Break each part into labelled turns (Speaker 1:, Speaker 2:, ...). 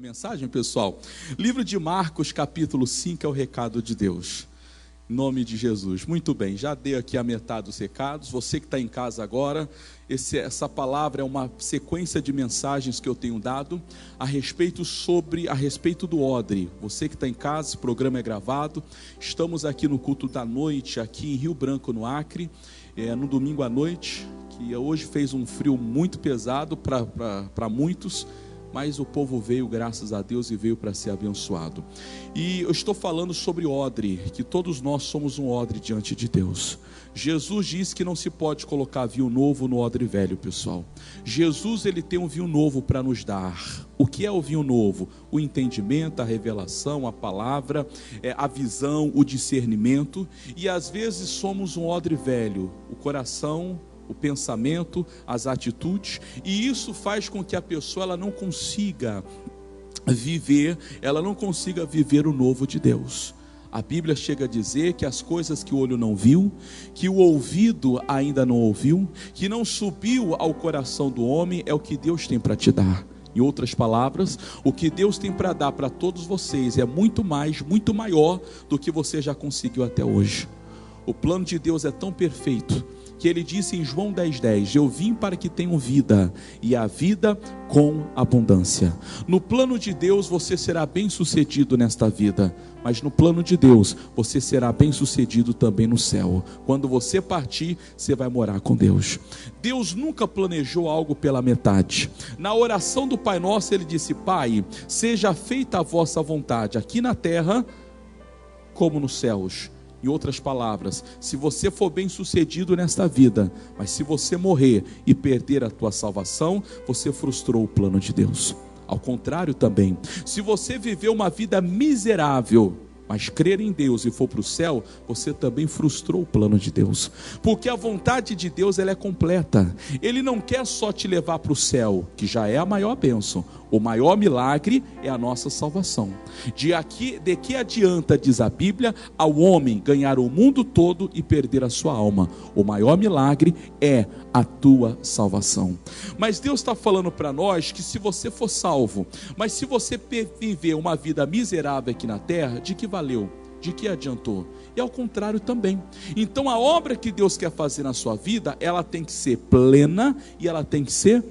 Speaker 1: a mensagem, pessoal? Livro de Marcos, capítulo 5, é o recado de Deus. Em nome de Jesus. Muito bem, já dei aqui a metade dos recados. Você que está em casa agora, essa palavra é uma sequência de mensagens que eu tenho dado a respeito do odre. Você que está em casa, esse programa é gravado. Estamos aqui no culto da noite, aqui em Rio Branco, no Acre, no domingo à noite, que hoje fez um frio muito pesado para muitos, mas o povo veio, graças a Deus, e veio para ser abençoado. E eu estou falando sobre odre, que todos nós somos um odre diante de Deus. Jesus disse que não se pode colocar vinho novo no odre velho, pessoal. Jesus, ele tem um vinho novo para nos dar. O que é o vinho novo? O entendimento, a revelação, a palavra, a visão, o discernimento. E às vezes somos um odre velho, o coração, o pensamento, as atitudes, e isso faz com que a pessoa ela não consiga viver o novo de Deus. A Bíblia chega a dizer que as coisas que o olho não viu, que o ouvido ainda não ouviu, que não subiu ao coração do homem, é o que Deus tem para te dar. Em outras palavras, o que Deus tem para dar para todos vocês é muito mais, muito maior do que você já conseguiu até hoje. O plano de Deus é tão perfeito que ele disse em João 10:10, eu vim para que tenham vida, e a vida com abundância. No plano de Deus você será bem sucedido nesta vida, mas no plano de Deus você será bem sucedido também no céu. Quando você partir, você vai morar com Deus. Deus nunca planejou algo pela metade. Na oração do Pai Nosso ele disse, Pai, seja feita a vossa vontade, aqui na terra como nos céus. Em outras palavras, se você for bem sucedido nesta vida, mas se você morrer e perder a tua salvação, você frustrou o plano de Deus. Ao contrário também, se você viver uma vida miserável, mas crer em Deus e for para o céu, você também frustrou o plano de Deus. Porque a vontade de Deus ela é completa. Ele não quer só te levar para o céu, que já é a maior bênção. O maior milagre é a nossa salvação. De que adianta, diz a Bíblia, ao homem ganhar o mundo todo e perder a sua alma? O maior milagre é a tua salvação. Mas Deus está falando para nós que se você for salvo, mas se você viver uma vida miserável aqui na terra, de que valeu? De que adiantou? E ao contrário também. Então a obra que Deus quer fazer na sua vida, ela tem que ser plena e ela tem que ser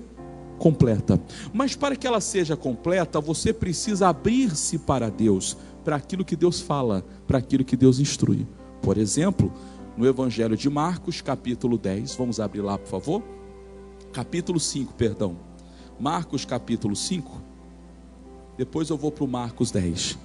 Speaker 1: completa. Mas para que ela seja completa, você precisa abrir-se para Deus, para aquilo que Deus fala, para aquilo que Deus instrui. Por exemplo, no Evangelho de Marcos, capítulo 10, vamos abrir lá, por favor. Capítulo 5, perdão. Marcos, capítulo 5. Depois eu vou para o Marcos 10.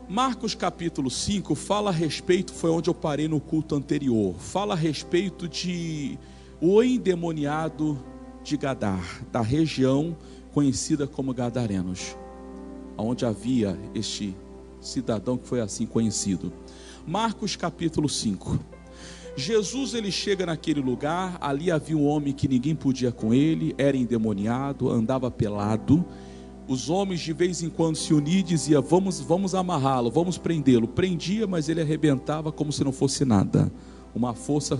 Speaker 1: Marcos capítulo 5 fala a respeito, foi onde eu parei no culto anterior, fala a respeito de o endemoniado de Gadar, da região conhecida como Gadarenos, onde havia este cidadão que foi assim conhecido. Marcos capítulo 5. Jesus ele chega naquele lugar, ali havia um homem que ninguém podia com ele, era endemoniado, andava pelado. Os homens de vez em quando se uniam e diziam, vamos amarrá-lo, vamos prendê-lo. Prendia, mas ele arrebentava como se não fosse nada. Uma força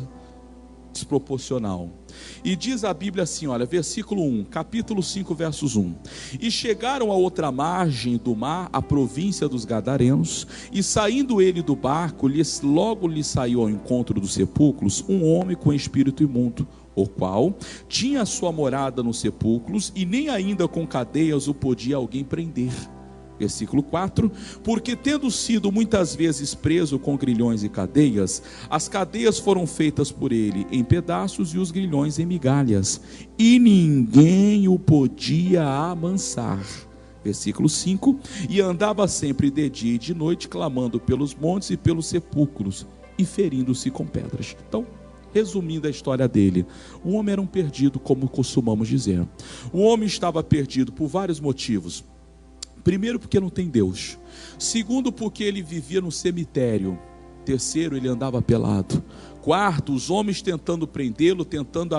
Speaker 1: desproporcional. E diz a Bíblia assim, olha, versículo 1, capítulo 5, versos 1. E chegaram à outra margem do mar, a província dos Gadarenos, e saindo ele do barco, logo lhe saiu ao encontro dos sepulcros um homem com espírito imundo, o qual tinha sua morada nos sepulcros, e nem ainda com cadeias o podia alguém prender. Versículo 4, porque tendo sido muitas vezes preso com grilhões e cadeias, as cadeias foram feitas por ele em pedaços e os grilhões em migalhas, e ninguém o podia amansar. Versículo 5, e andava sempre de dia e de noite, clamando pelos montes e pelos sepulcros, e ferindo-se com pedras. Então, resumindo a história dele, o homem era um perdido, como costumamos dizer. O homem estava perdido por vários motivos. Primeiro, porque não tem Deus. Segundo, porque ele vivia no cemitério. Terceiro, ele andava pelado. Quarto, os homens tentando prendê-lo, tentando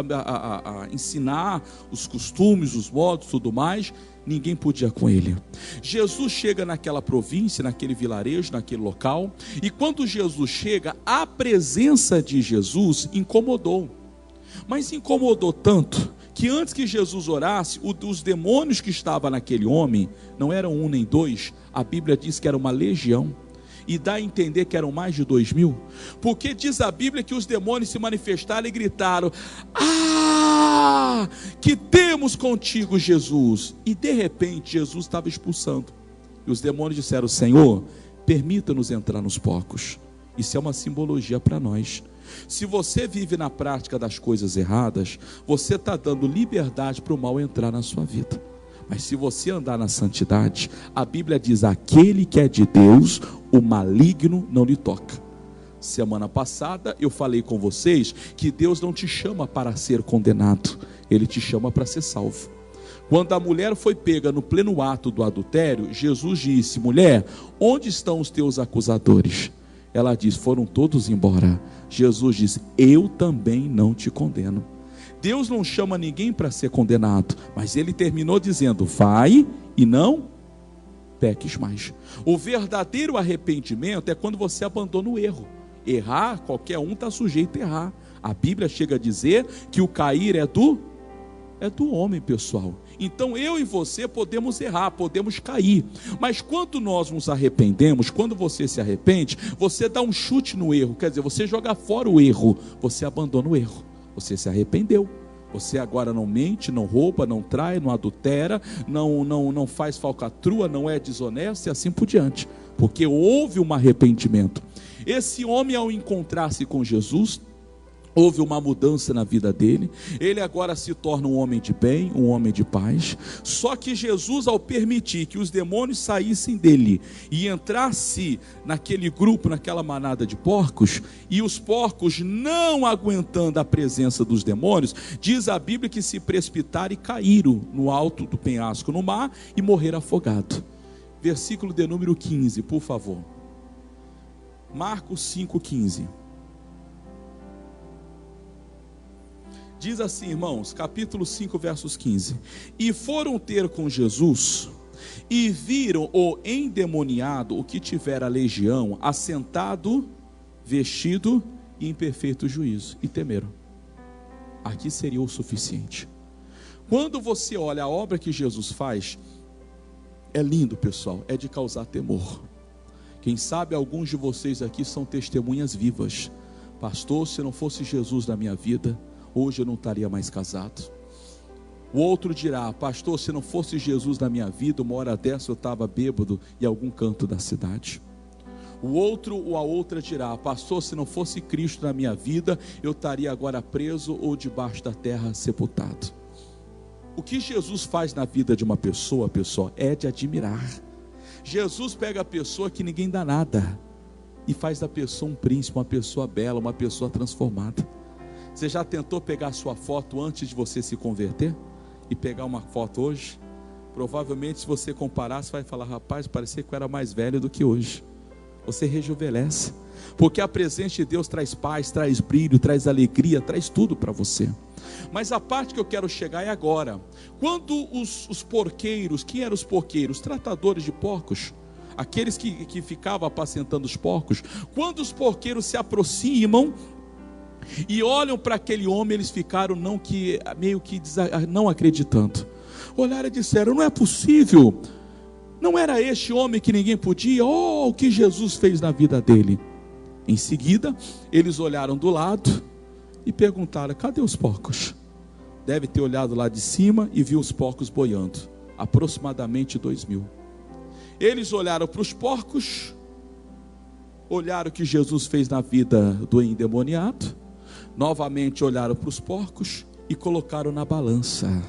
Speaker 1: ensinar os costumes, os modos, tudo mais. Ninguém podia com ele. Jesus chega naquela província, naquele vilarejo, naquele local. E quando Jesus chega, a presença de Jesus incomodou. Mas incomodou tanto que antes que Jesus orasse, os demônios que estavam naquele homem, não eram um nem dois, a Bíblia diz que era uma legião, e dá a entender que eram mais de 2.000, porque diz a Bíblia que os demônios se manifestaram e gritaram: ah, que temos contigo, Jesus. E de repente Jesus estava expulsando, e os demônios disseram: Senhor, permita-nos entrar nos porcos. Isso é uma simbologia para nós. Se você vive na prática das coisas erradas, você está dando liberdade para o mal entrar na sua vida. Mas se você andar na santidade, a Bíblia diz: aquele que é de Deus, o maligno não lhe toca. Semana passada eu falei com vocês que Deus não te chama para ser condenado, Ele te chama para ser salvo. Quando a mulher foi pega no pleno ato do adultério, Jesus disse: mulher, onde estão os teus acusadores? Ela diz: foram todos embora. Jesus diz: eu também não te condeno. Deus não chama ninguém para ser condenado, mas Ele terminou dizendo: vai e não peques mais. O verdadeiro arrependimento é quando você abandona o erro. Errar, qualquer um está sujeito a errar. A Bíblia chega a dizer que o cair é do homem, pessoal. Então eu e você podemos errar, podemos cair, mas quando nós nos arrependemos, quando você se arrepende, você dá um chute no erro, quer dizer, você joga fora o erro, você abandona o erro, você se arrependeu. Você agora não mente, não rouba, não trai, não adultera, não faz falcatrua, não é desonesto e assim por diante, porque houve um arrependimento. Esse homem, ao encontrar-se com Jesus, houve uma mudança na vida dele. Ele agora se torna um homem de bem, um homem de paz. Só que Jesus, ao permitir que os demônios saíssem dele e entrasse naquele grupo, naquela manada de porcos, e os porcos não aguentando a presença dos demônios, diz a Bíblia que se precipitaram e caíram no alto do penhasco no mar e morreram afogados. Versículo de número 15, por favor. Marcos 5,15. Diz assim, irmãos, capítulo 5, versos 15. E foram ter com Jesus, e viram o endemoniado, o que tivera legião, assentado, vestido e em perfeito juízo, e temeram. Aqui seria o suficiente. Quando você olha a obra que Jesus faz, é lindo, pessoal, é de causar temor. Quem sabe alguns de vocês aqui são testemunhas vivas. Pastor, se não fosse Jesus na minha vida, hoje eu não estaria mais casado. O outro dirá: pastor, se não fosse Jesus na minha vida, uma hora dessa eu estava bêbado em algum canto da cidade. O outro ou a outra dirá: pastor, se não fosse Cristo na minha vida, eu estaria agora preso ou debaixo da terra sepultado. O que Jesus faz na vida de uma pessoa, pessoal, é de admirar. Jesus pega a pessoa que ninguém dá nada e faz da pessoa um príncipe, uma pessoa bela, uma pessoa transformada. Você já tentou pegar sua foto antes de você se converter? E pegar uma foto hoje? Provavelmente, se você comparar, você vai falar: rapaz, parecia que eu era mais velho do que hoje. Você rejuvenesce, porque a presença de Deus traz paz, traz brilho, traz alegria, traz tudo para você. Mas a parte que eu quero chegar é agora. Quando os porqueiros, quem eram os porqueiros? Tratadores de porcos, aqueles que ficavam apacentando os porcos. Quando os porqueiros se aproximam e olham para aquele homem, eles ficaram meio que não acreditando. Olharam e disseram: não é possível, não era este homem que ninguém podia? Oh, o que Jesus fez na vida dele. Em seguida, eles olharam do lado e perguntaram: cadê os porcos? Deve ter olhado lá de cima e viu os porcos boiando, aproximadamente 2.000. Eles olharam para os porcos, olharam o que Jesus fez na vida do endemoniado, novamente olharam para os porcos e colocaram na balança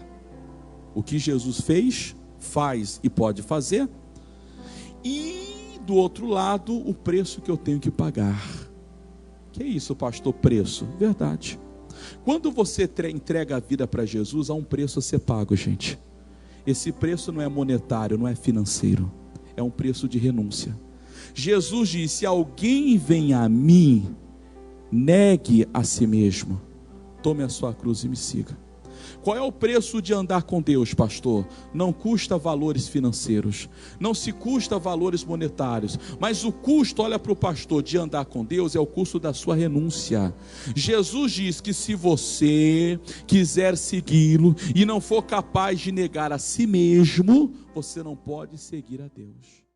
Speaker 1: o que Jesus fez, faz e pode fazer, e do outro lado o preço que eu tenho que pagar. Que é isso, pastor? Preço? Verdade. Quando você entrega a vida para Jesus, há um preço a ser pago, gente. Esse preço não é monetário, não é financeiro, é um preço de renúncia. Jesus disse: se alguém vem a mim, negue a si mesmo, tome a sua cruz e me siga. Qual é o preço de andar com Deus, pastor? Não custa valores financeiros, não se custa valores monetários, mas o custo, olha para o pastor, de andar com Deus é o custo da sua renúncia. Jesus diz que se você quiser segui-lo e não for capaz de negar a si mesmo, você não pode seguir a Deus.